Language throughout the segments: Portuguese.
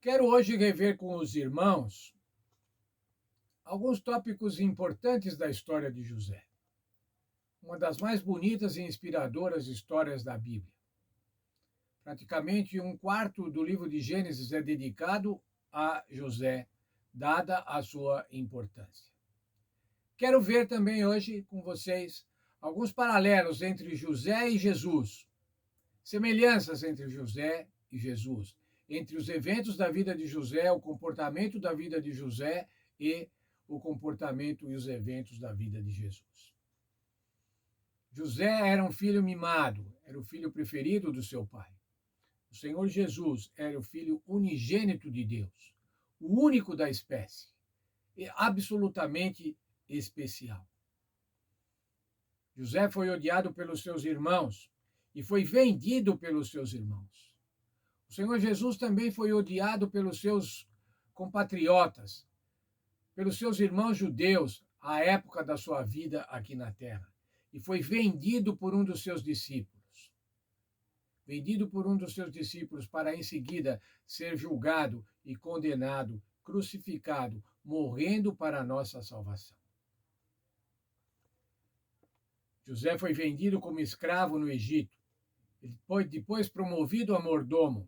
Quero hoje rever com os irmãos alguns tópicos importantes da história de José, uma das mais bonitas e inspiradoras histórias da Bíblia. Praticamente um quarto do livro de Gênesis é dedicado a José, dada a sua importância. Quero ver também hoje com vocês alguns paralelos entre José e Jesus, semelhanças entre José e Jesus, entre os eventos da vida de José, o comportamento da vida de José e o comportamento e os eventos da vida de Jesus. José era um filho mimado, era o filho preferido do seu pai. O Senhor Jesus era o filho unigênito de Deus, o único da espécie, e absolutamente especial. José foi odiado pelos seus irmãos e foi vendido pelos seus irmãos. O Senhor Jesus também foi odiado pelos seus compatriotas, pelos seus irmãos judeus, à época da sua vida aqui na terra, e foi vendido por um dos seus discípulos. Vendido por um dos seus discípulos para em seguida ser julgado e condenado, crucificado, morrendo para a nossa salvação. José foi vendido como escravo no Egito, depois promovido a mordomo.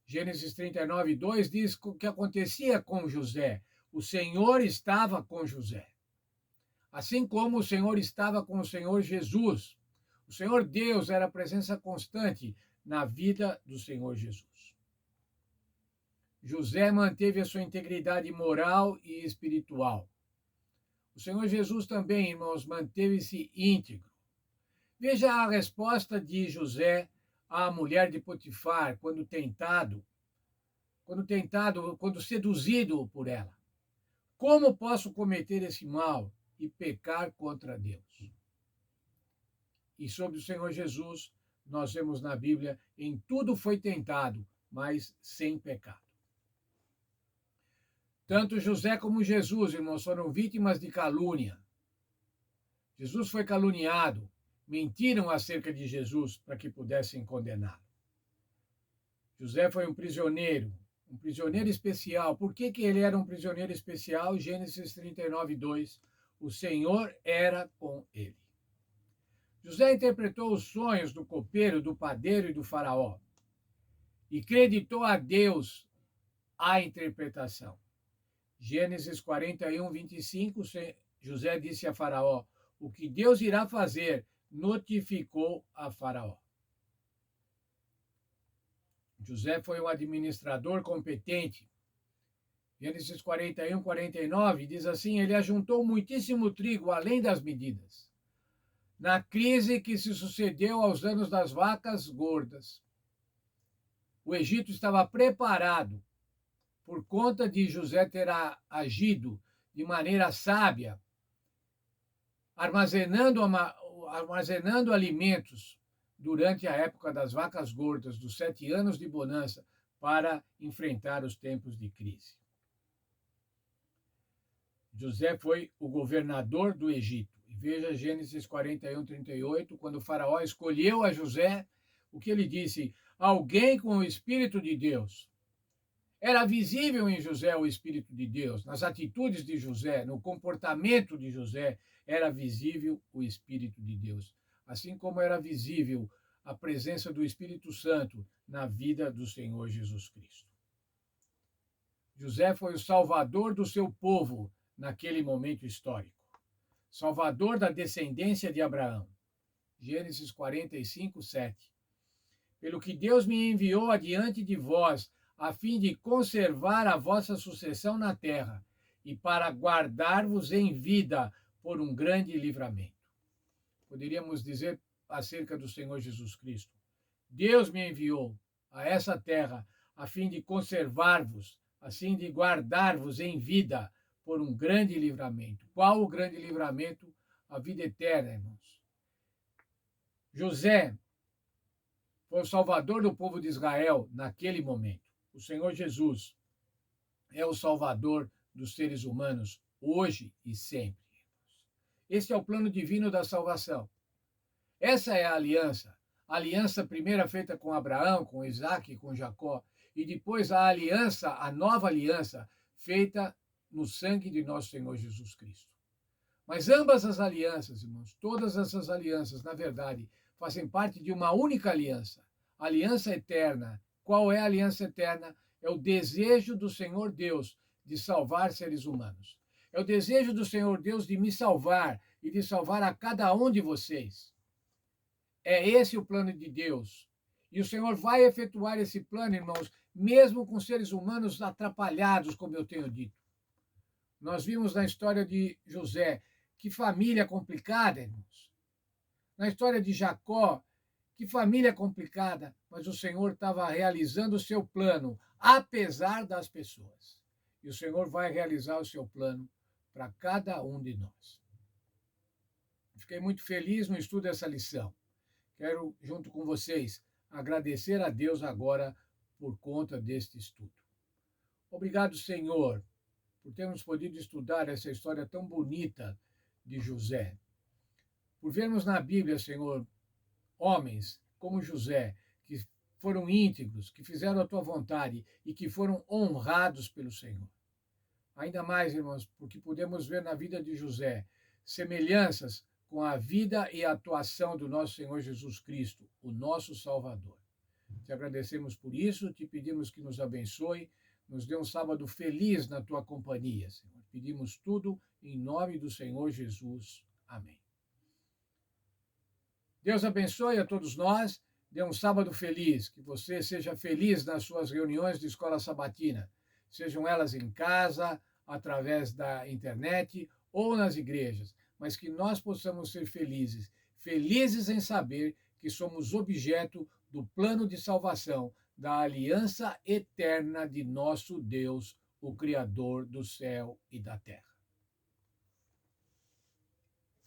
Gênesis 39, 2 diz o que acontecia com José. O Senhor estava com José. Assim como o Senhor estava com o Senhor Jesus. O Senhor Deus era a presença constante na vida do Senhor Jesus. José manteve a sua integridade moral e espiritual. O Senhor Jesus também, irmãos, manteve-se íntegro. Veja a resposta de José à mulher de Potifar, quando seduzido por ela. Como posso cometer esse mal e pecar contra Deus? E sobre o Senhor Jesus, nós vemos na Bíblia, em tudo foi tentado, mas sem pecado. Tanto José como Jesus, irmãos, foram vítimas de calúnia. Jesus foi caluniado, mentiram acerca de Jesus para que pudessem condená-lo. José foi um prisioneiro especial. Por que ele era um prisioneiro especial? Gênesis 39, 2. O Senhor era com ele. José interpretou os sonhos do copeiro, do padeiro e do faraó e creditou a Deus a interpretação. Gênesis 41, 25, José disse a Faraó: o que Deus irá fazer, notificou a Faraó. José foi um administrador competente. Gênesis 41, 49 diz assim: ele ajuntou muitíssimo trigo além das medidas, na crise que se sucedeu aos anos das vacas gordas. O Egito estava preparado por conta de José ter agido de maneira sábia, armazenando alimentos durante a época das vacas gordas, dos 7 anos de bonança, para enfrentar os tempos de crise. José foi o governador do Egito. E veja Gênesis 41, 38, quando o faraó escolheu a José, o que ele disse? Alguém com o Espírito de Deus. Era visível em José o Espírito de Deus, nas atitudes de José, no comportamento de José, era visível o Espírito de Deus. Assim como era visível a presença do Espírito Santo na vida do Senhor Jesus Cristo. José foi o salvador do seu povo naquele momento histórico. Salvador da descendência de Abraão. Gênesis 45, 7. Pelo que Deus me enviou adiante de vós, a fim de conservar a vossa sucessão na terra, e para guardar-vos em vida por um grande livramento. Poderíamos dizer acerca do Senhor Jesus Cristo: Deus me enviou a essa terra a fim de conservar-vos, assim de guardar-vos em vida por um grande livramento. Qual o grande livramento? A vida eterna, irmãos. José foi o salvador do povo de Israel naquele momento. O Senhor Jesus é o salvador dos seres humanos hoje e sempre. Este é o plano divino da salvação. Essa é a aliança primeira feita com Abraão, com Isaac e com Jacó. e depois a aliança, a nova aliança, feita no sangue de nosso Senhor Jesus Cristo. Mas ambas as alianças, irmãos, todas essas alianças, na verdade, fazem parte de uma única aliança, aliança eterna. Qual é a aliança eterna? É o desejo do Senhor Deus de salvar seres humanos. É o desejo do Senhor Deus de me salvar e de salvar a cada um de vocês. É esse o plano de Deus. E o Senhor vai efetuar esse plano, irmãos, mesmo com seres humanos atrapalhados, como eu tenho dito. Nós vimos na história de José, que família complicada, irmãos. Na história de Jacó, que família complicada, mas o Senhor estava realizando o seu plano, apesar das pessoas. E o Senhor vai realizar o seu plano para cada um de nós. Fiquei muito feliz no estudo dessa lição. Quero, junto com vocês, agradecer a Deus agora por conta deste estudo. Obrigado, Senhor, por termos podido estudar essa história tão bonita de José. Por vermos na Bíblia, Senhor, homens como José, que foram íntegros, que fizeram a tua vontade e que foram honrados pelo Senhor. Ainda mais, irmãos, porque podemos ver na vida de José semelhanças com a vida e a atuação do nosso Senhor Jesus Cristo, o nosso Salvador. Te agradecemos por isso, te pedimos que nos abençoe, nos dê um sábado feliz na tua companhia, Senhor. Pedimos tudo em nome do Senhor Jesus. Amém. Deus abençoe a todos nós, dê um sábado feliz, que você seja feliz nas suas reuniões de escola sabatina, sejam elas em casa, através da internet ou nas igrejas, mas que nós possamos ser felizes, felizes em saber que somos objeto do plano de salvação, da aliança eterna de nosso Deus, o Criador do céu e da terra.